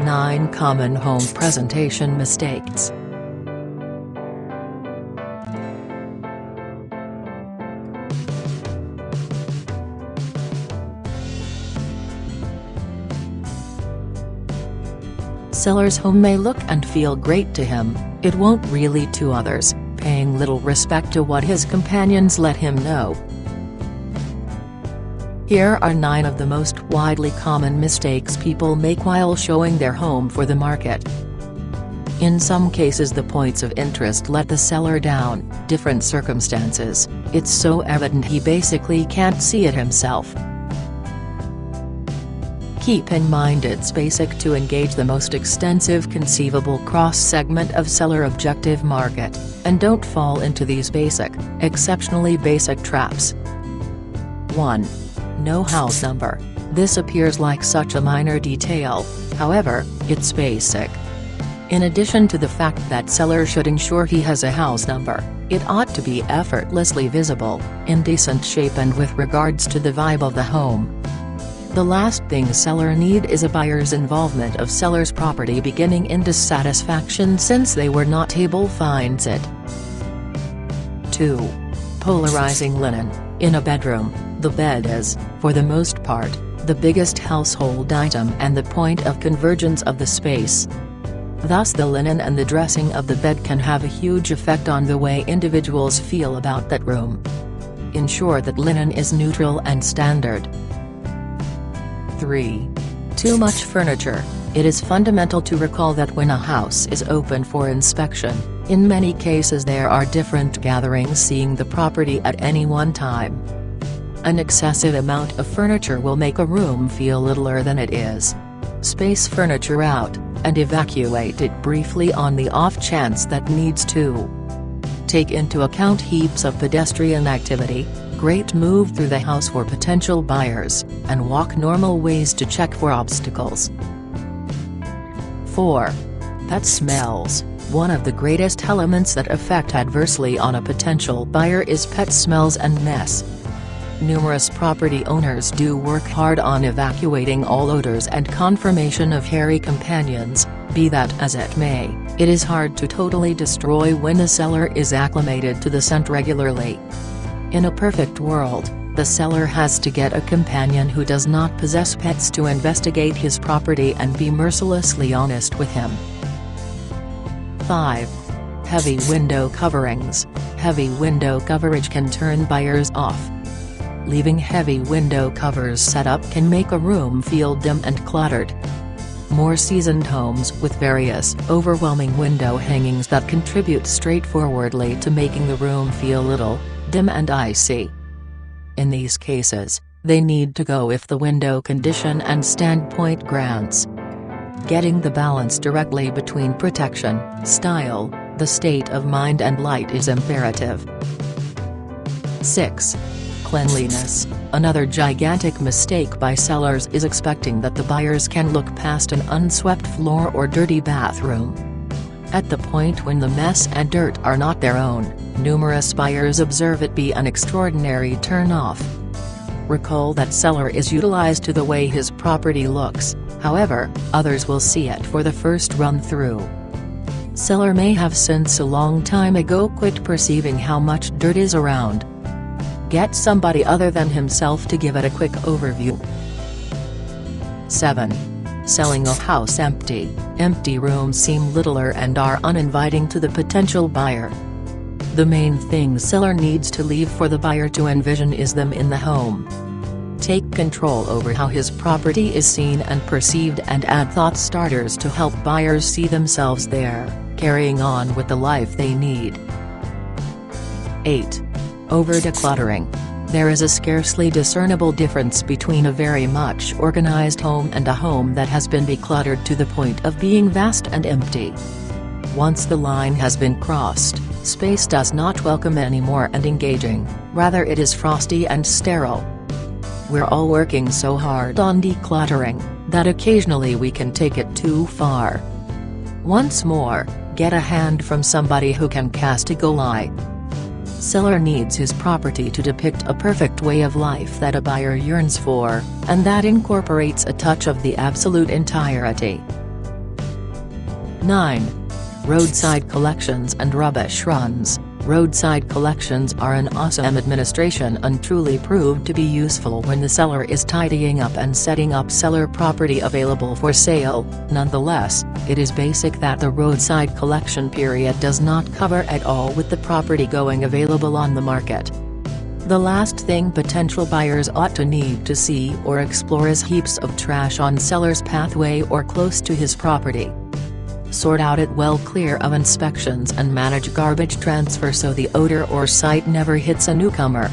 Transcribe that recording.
9 Common Home Presentation Mistakes. Seller's home may look and feel great to him, it won't really to others, paying little respect to what his companions let him know. Here are 9 of the most widely common mistakes people make while showing their home for the market. In some cases the points of interest let the seller down, different circumstances, it's so evident he basically can't see it himself. Keep in mind it's basic to engage the most extensive conceivable cross-segment of seller objective market, and don't fall into these basic, exceptionally basic traps. 1. No house number. This appears like such a minor detail, however, it's basic. In addition to the fact that seller should ensure he has a house number, it ought to be effortlessly visible, in decent shape and with regards to the vibe of the home. The last thing seller need is a buyer's involvement of seller's property beginning in dissatisfaction since they were not able to find it. 2. Polarizing linen. In a bedroom, the bed is, for the most part, the biggest household item and the point of convergence of the space. Thus the linen and the dressing of the bed can have a huge effect on the way individuals feel about that room. Ensure that linen is neutral and standard. 3. Too much furniture. It is fundamental to recall that when a house is open for inspection, in many cases there are different gatherings seeing the property at any one time. An excessive amount of furniture will make a room feel littler than it is. Space furniture out, and evacuate it briefly on the off chance that needs to. Take into account heaps of pedestrian activity, great move through the house for potential buyers, and walk normal ways to check for obstacles. 4. Pet smells. One of the greatest elements that affect adversely on a potential buyer is pet smells and mess. Numerous property owners do work hard on evacuating all odors and confirmation of hairy companions, be that as it may, it is hard to totally destroy when the seller is acclimated to the scent regularly. In a perfect world, the seller has to get a companion who does not possess pets to investigate his property and be mercilessly honest with him. 5. Heavy window coverings. Heavy window coverage can turn buyers off. Leaving heavy window covers set up can make a room feel dim and cluttered. More seasoned homes with various overwhelming window hangings that contribute straightforwardly to making the room feel little, dim and icy. In these cases, they need to go if the window condition and standpoint grants. Getting the balance directly between protection, style, the state of mind and light is imperative. 6. Cleanliness. Another gigantic mistake by sellers is expecting that the buyers can look past an unswept floor or dirty bathroom. At the point when the mess and dirt are not their own, numerous buyers observe it be an extraordinary turn-off. Recall that seller is utilized to the way his property looks, however, others will see it for the first run-through. Seller may have since a long time ago quit perceiving how much dirt is around. Get somebody other than himself to give it a quick overview. 7. Selling a house empty. Empty rooms seem littler and are uninviting to the potential buyer. The main thing seller needs to leave for the buyer to envision is them in the home. Take control over how his property is seen and perceived and add thought starters to help buyers see themselves there, carrying on with the life they need. 8. Over-decluttering. There is a scarcely discernible difference between a very much organized home and a home that has been decluttered to the point of being vast and empty. Once the line has been crossed, space does not welcome anymore and engaging, rather it is frosty and sterile. We're all working so hard on decluttering, that occasionally we can take it too far. Once more, get a hand from somebody who can cast a goal eye. Seller needs his property to depict a perfect way of life that a buyer yearns for, and that incorporates a touch of the absolute entirety. 9. Roadside collections and rubbish runs. Roadside collections are an awesome administration and truly prove to be useful when the seller is tidying up and setting up seller property available for sale. Nonetheless, it is basic that the roadside collection period does not cover at all with the property going available on the market. The last thing potential buyers ought to need to see or explore is heaps of trash on seller's pathway or close to his property. Sort out it well, clear of inspections, and manage garbage transfer so the odor or sight never hits a newcomer.